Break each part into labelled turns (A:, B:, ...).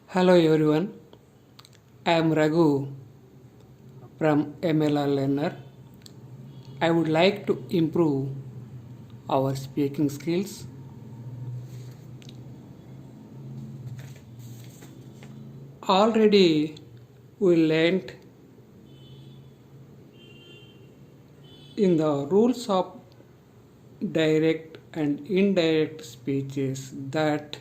A: Hello everyone, I am Raghu from MLR Learner. I would like to improve our speaking skills. Already we learnt in the rules of direct and indirect speeches that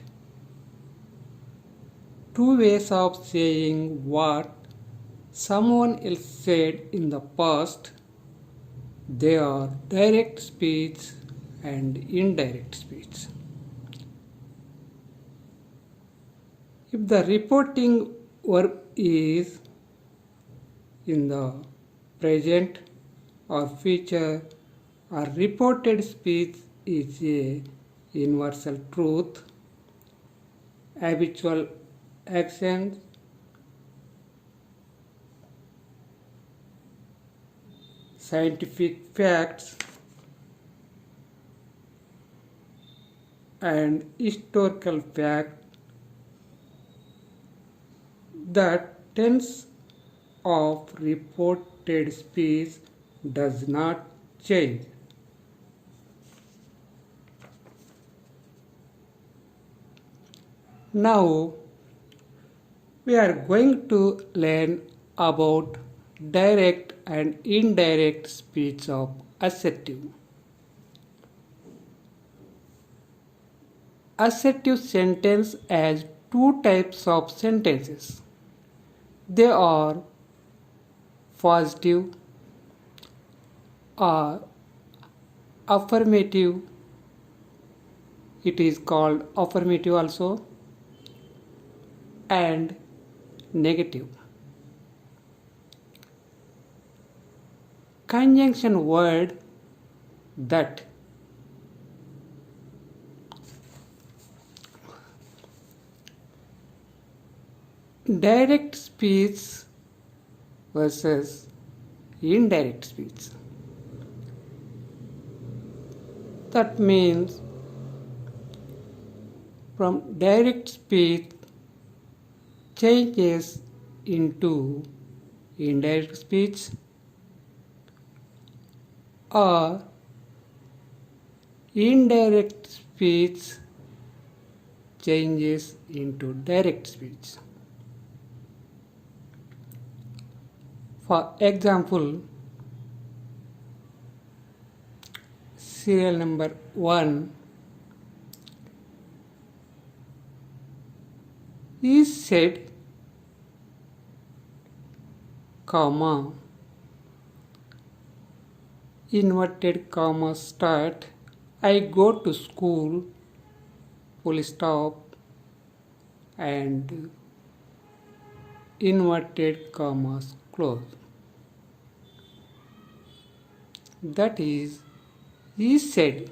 A: two ways of saying what someone else said in the past, they are direct speech and indirect speech. If the reporting verb is in the present or future, or reported speech is a universal truth, habitual actions, scientific facts, and historical fact that tense of reported speech does not change. Now we are going to learn about direct and indirect speech of assertive. Assertive sentence has two types of sentences. They are positive or affirmative. It is called affirmative also, and negative. Conjunction word that. Direct speech versus indirect speech. That means from direct speech changes into indirect speech, or indirect speech changes into direct speech. For example, serial number 1 is said, comma, inverted comma start, I go to school, full stop, and inverted commas close. That is, he said,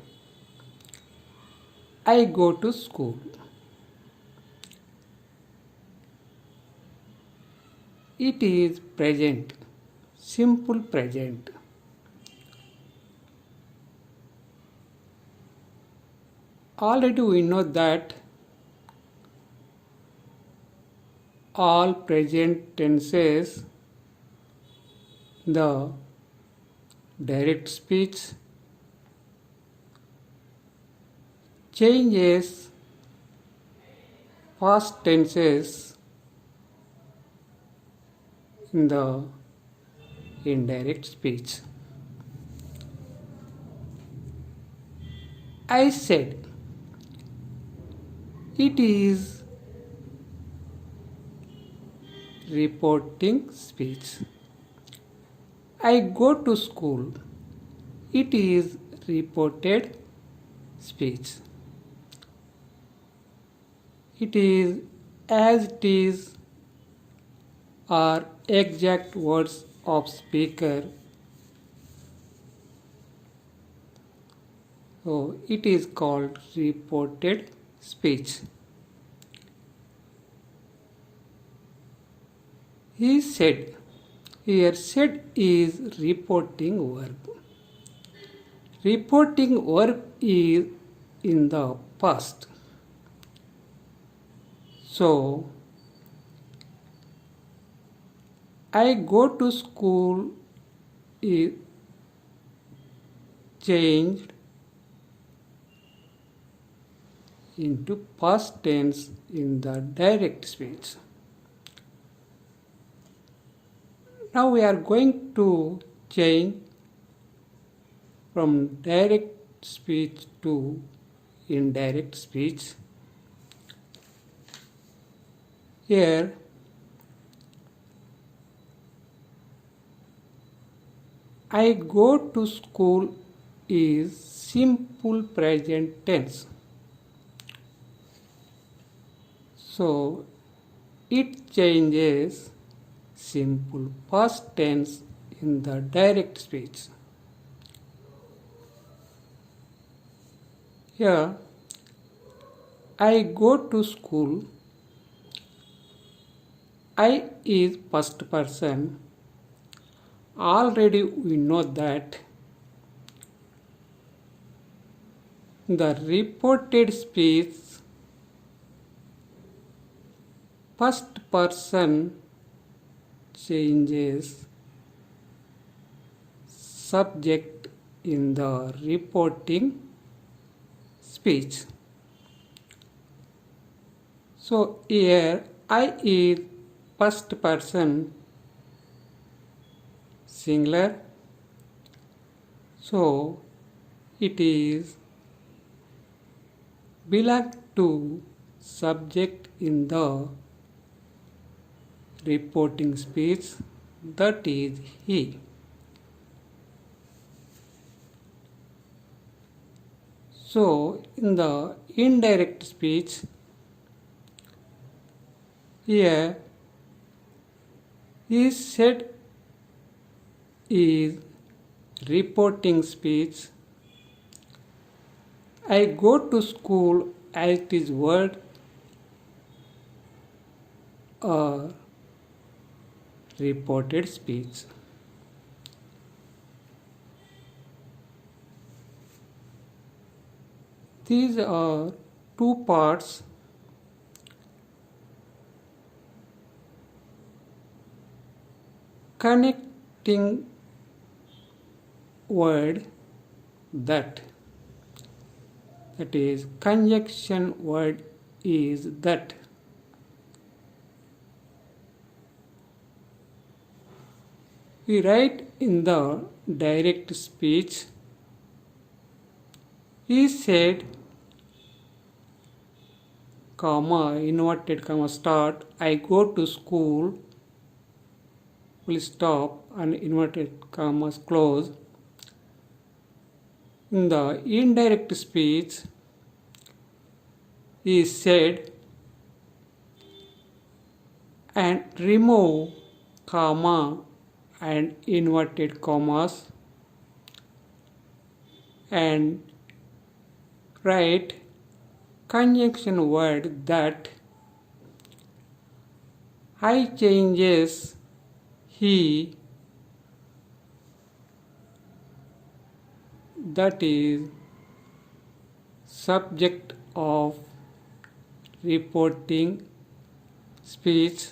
A: I go to school. It is present, simple present. Already we know that all present tenses, the direct speech changes past tenses in the indirect speech. I said, it is reporting speech. I go to school. It is reported speech. It is as it is, or exact words of speaker. So it is called reported speech. He said. Here said is reporting verb. Reporting verb is in the past. So I go to school is changed into past tense in the direct speech. Now we are going to change from direct speech to indirect speech. Here I go to school is simple present tense. So it changes simple past tense in the direct speech. Here I go to school. I is first person. Already we know that the reported speech first person changes subject in the reporting speech. So here I is first person singular. So it is belong to subject in the reporting speech, that is he. So in the indirect speech, here is said is reporting speech. I go to school as it is word or reported speech. These are two parts. Connecting word that is conjunction word is that. We write in the direct speech, he said, comma, inverted comma, start, I go to school, full stop, and inverted commas close. In the indirect speech, he said, and remove comma and inverted commas and write conjunction word that. I changes he, that is subject of reporting speech,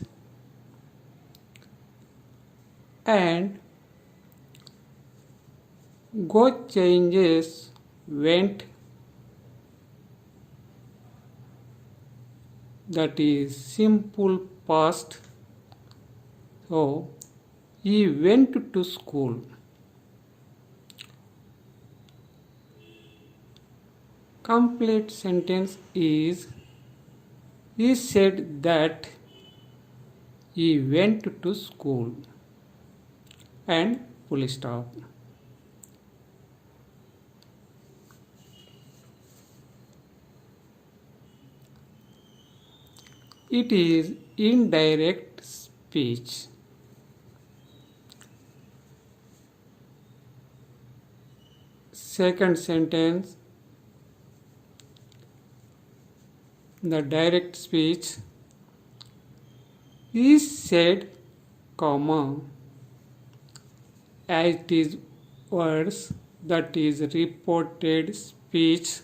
A: and go changes went, that is simple past. So he went to school. Complete sentence is he said that he went to school and full stop. It is indirect speech. Second sentence, the direct speech is said, comma, as it is words, that is reported speech,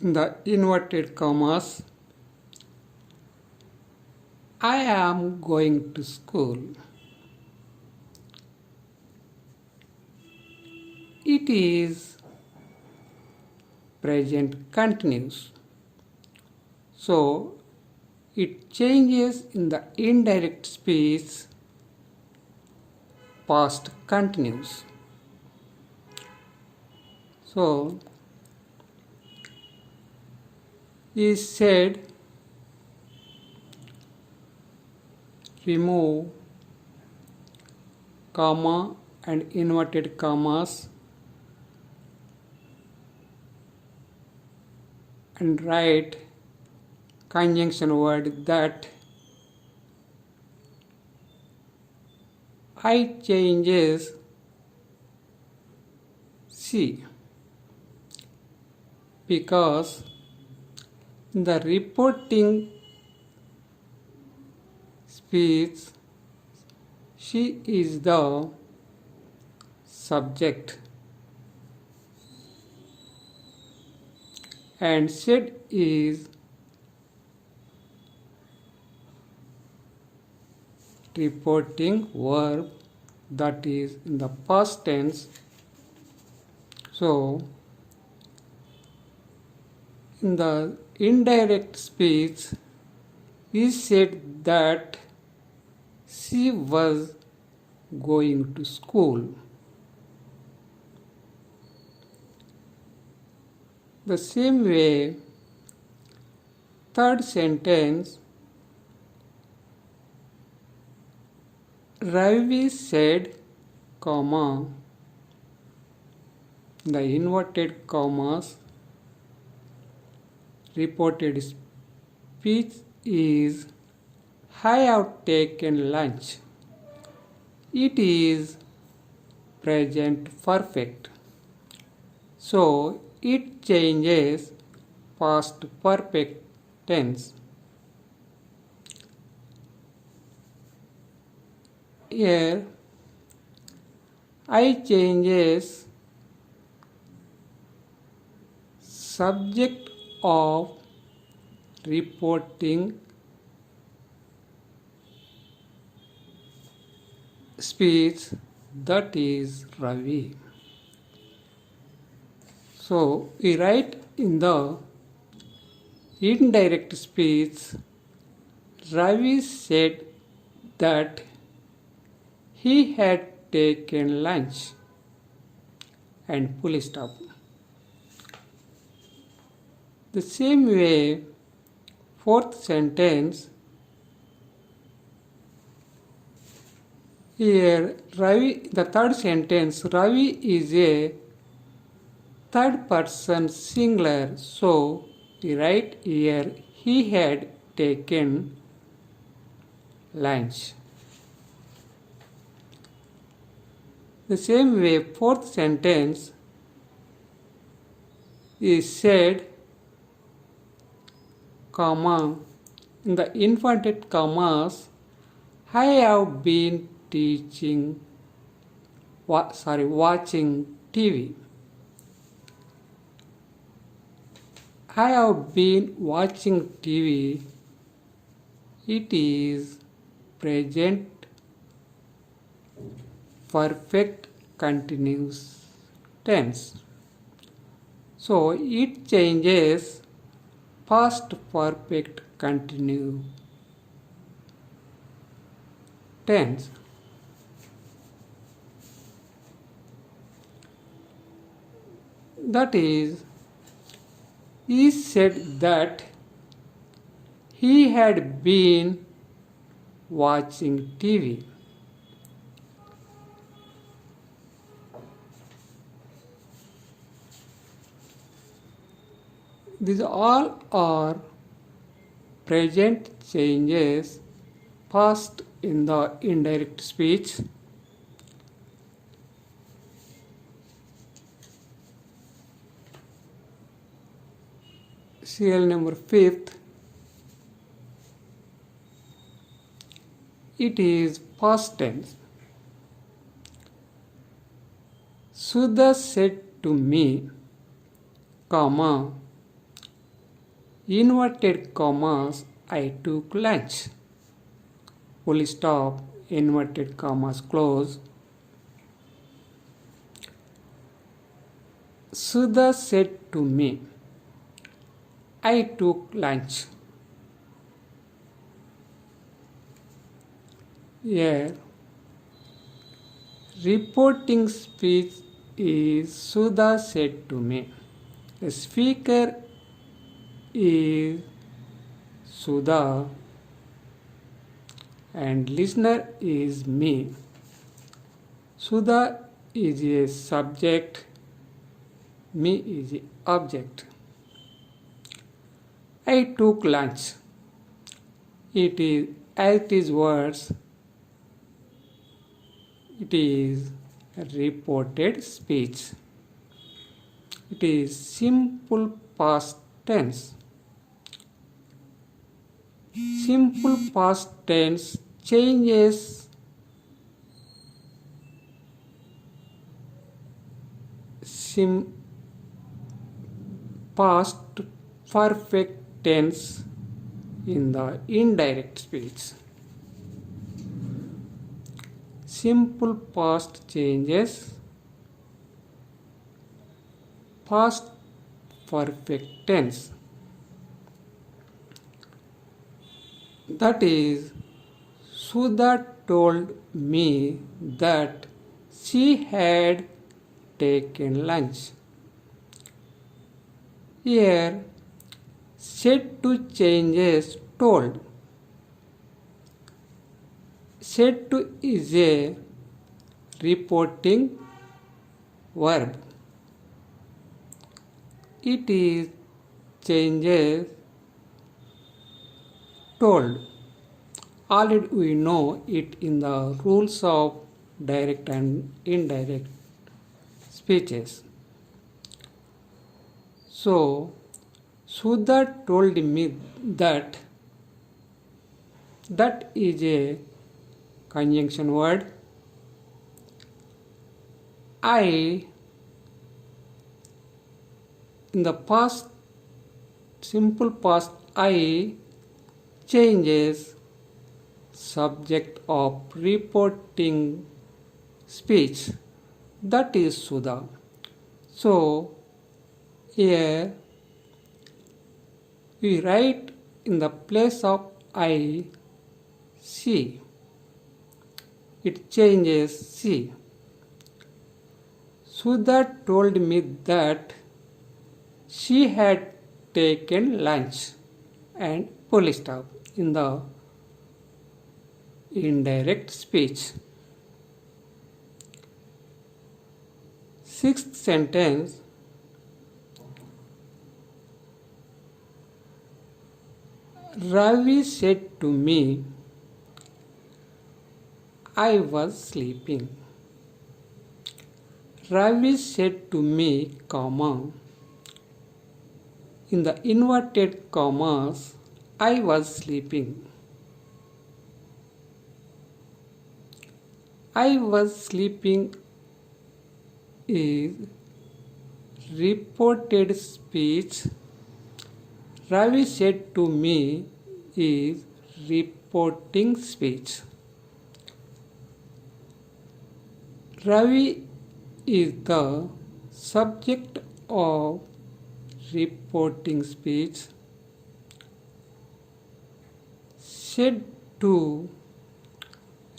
A: in the inverted commas, I am going to school. It is present continuous. So it changes in the indirect speech past continuous. So is said remove comma and inverted commas and write conjunction word that I changes she, because in the reporting speech she is the subject and said is reporting verb, that is in the past tense. So in the indirect speech is said that she was going to school. The same way, third sentence, Ravi said, comma, the inverted commas, reported speech is, I have taken lunch. It is present perfect. So it changes past perfect tense. Here I changes subject of reporting speech, that is Ravi. So we write in the indirect speech, Ravi said that he had taken lunch and full stop. The same way, fourth sentence, here Ravi, the third sentence, Ravi is a third person singular, so we write here he had taken lunch. The same way, fourth sentence is said, comma, in the inverted commas, I have been watching TV. I have been watching TV. It is present perfect continuous tense. So it changes past perfect continuous tense. That is, he said that he had been watching TV. These all are present changes past in the indirect speech. CL number 5th, it is past tense. Sudha said to me, comma, inverted commas, I took lunch. full stop, inverted commas close. Sudha said to me, I took lunch. Here, reporting speech is Sudha said to me. The speaker is Sudha and listener is me. Sudha is a subject, me is an object. I took lunch. It is as it is words. It is reported speech. It is simple past tense. Simple past tense changes past perfect tense in the indirect speech. Simple past changes past perfect tense. That is, Sudha told me that she had taken lunch. Here, said to changes told. Said to is a reporting verb. It is changes told. Already we know it in the rules of direct and indirect speeches. So, Sudha told me that is a conjunction word. I in the past, simple past, I changes subject of reporting speech. That is Sudha. So, here we write in the place of I, she. It changes she. Sudha told me that she had taken lunch and full stop in the indirect speech. Sixth sentence. Ravi said to me, I was sleeping. Ravi said to me, comma. In the inverted commas, I was sleeping. I was sleeping is reported speech. Ravi said to me is reporting speech. Ravi is the subject of reporting speech. Said to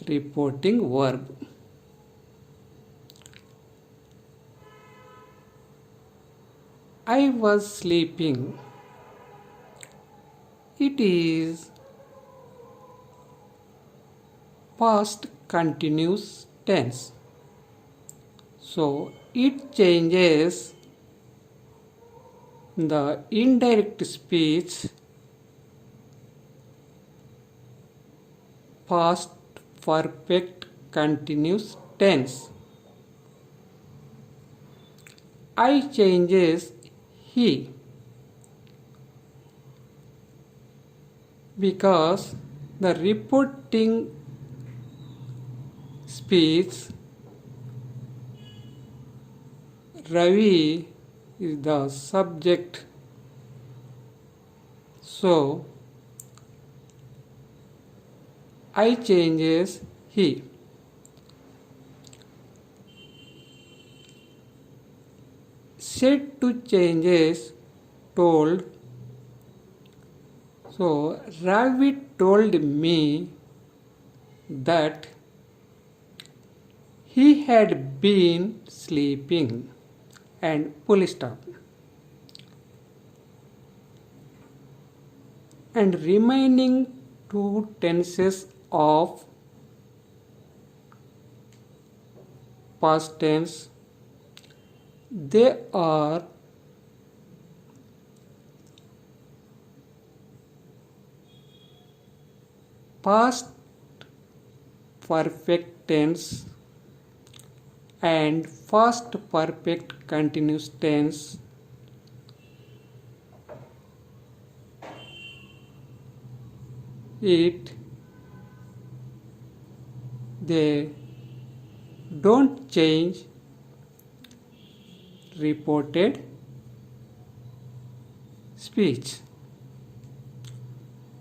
A: reporting verb. I was sleeping. It is past continuous tense. So it changes the indirect speech past perfect continuous tense. I changes he because the reporting speech Ravi is the subject. So I changes he. Said to changes told. So Ravi told me that he had been sleeping and full stop. And remaining two tenses of past tense, they are past perfect tense and past perfect continuous tense. They don't change reported speech.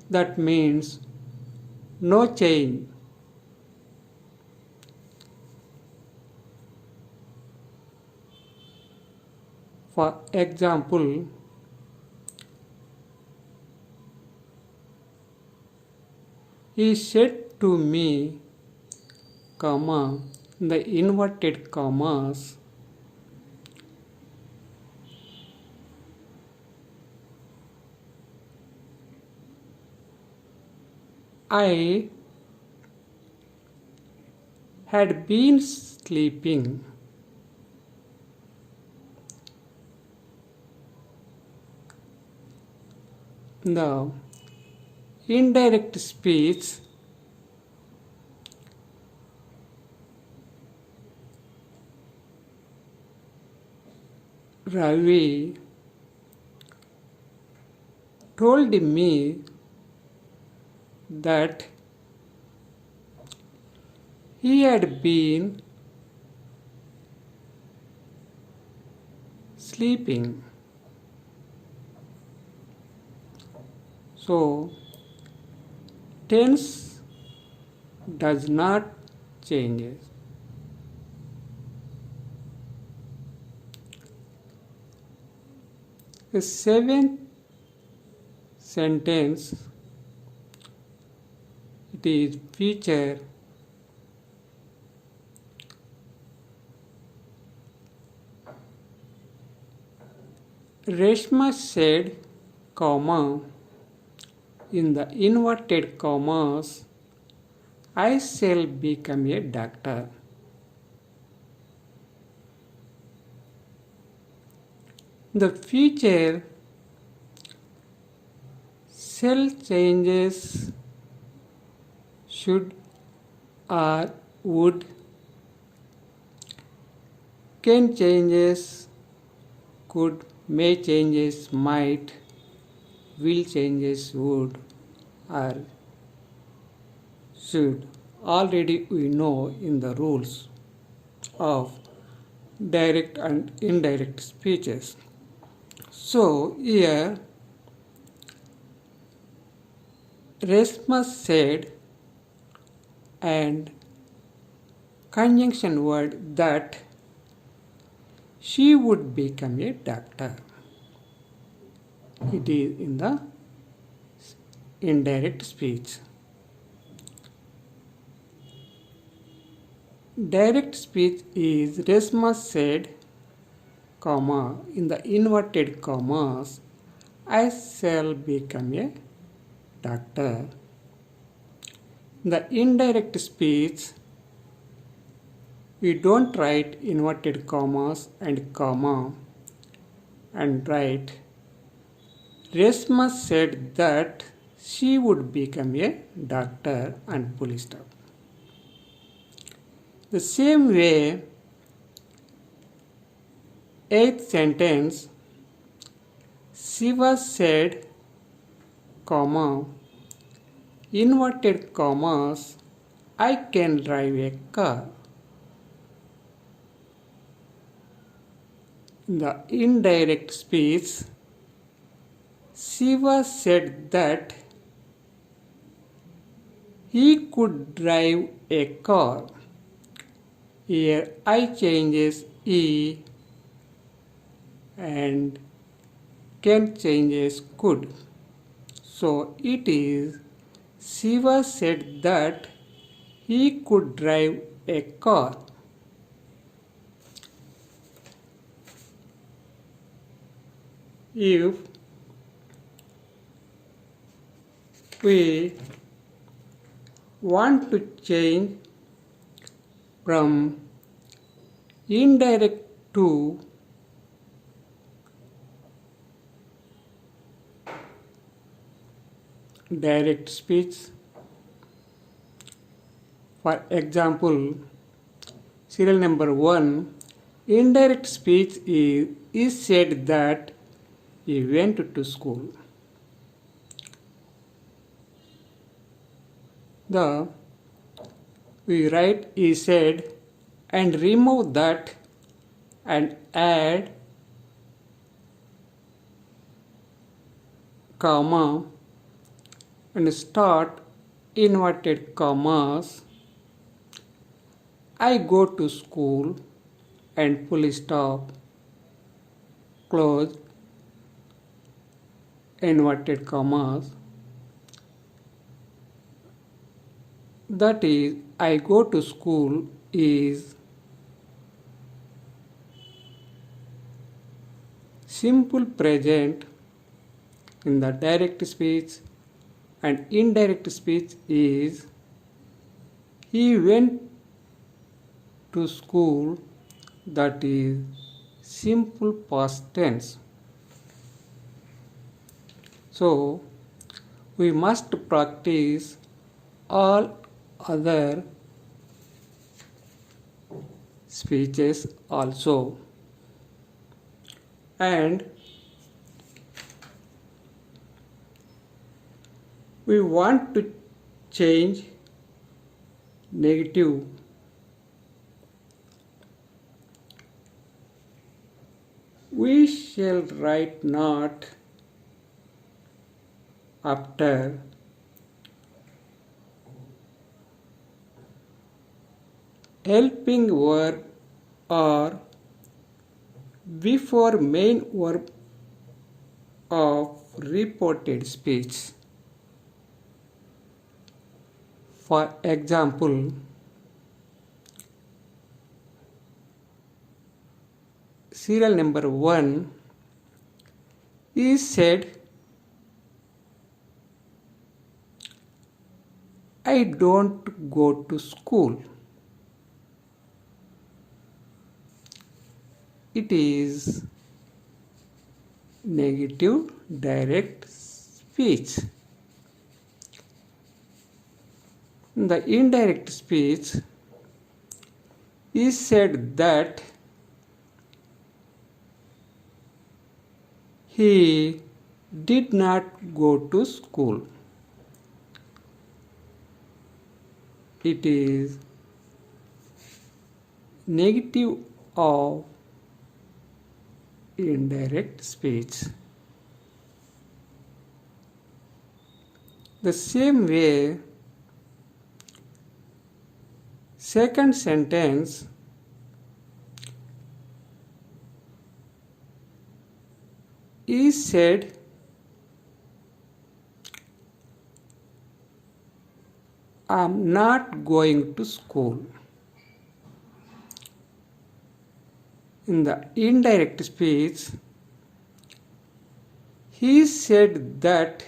A: That means no change. For example, he said to me, comma, the inverted commas, I had been sleeping. The indirect speech Ravi told me that he had been sleeping. So, tense does not change. The seventh sentence, it is future. Reshma said, comma, in the inverted commas, I shall become a doctor. The future shall changes should or would, can changes, could, may changes, might, will changes, would or should. Already we know in the rules of direct and indirect speeches. So here Reshma said and conjunction word that she would become a doctor. It is in the indirect speech. Direct speech is Reshma said, comma, in the inverted commas, I shall become a doctor. The indirect speech, we don't write inverted commas and comma and write Reshma said that she would become a doctor and full stop. The same way, eighth sentence, Siva said, comma, inverted commas, I can drive a car. In the indirect speech, Siva said that He could drive a car. Here I changes E and can changes could. So it is Siva said that he could drive a car. If we want to change from indirect to direct speech, for example, serial number 1, indirect speech is said that he went to school. We write he said and remove that and add comma and start inverted commas. I go to school and full stop, close inverted commas. That is, I go to school is simple present in the direct speech, and indirect speech is he went to school, that is simple past tense. So we must practice all other speeches also, and we want to change negative. We shall write not after helping verb or before main verb of reported speech. For example, serial number 1 is said, I don't go to school. It is negative direct speech. The indirect speech is said that he did not go to school. It is negative of indirect speech. The same way, second sentence is said, I'm not going to school. In the indirect speech, he said that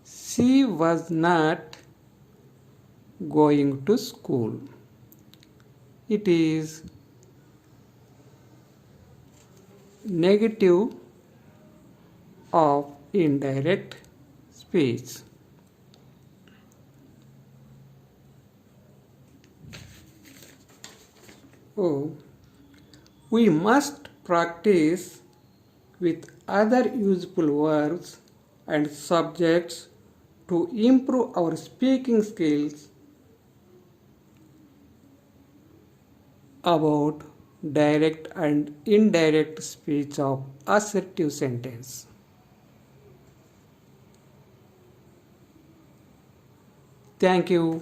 A: she was not going to school. It is negative of indirect speech. Oh, we must practice with other useful verbs and subjects to improve our speaking skills about direct and indirect speech of assertive sentence. Thank you.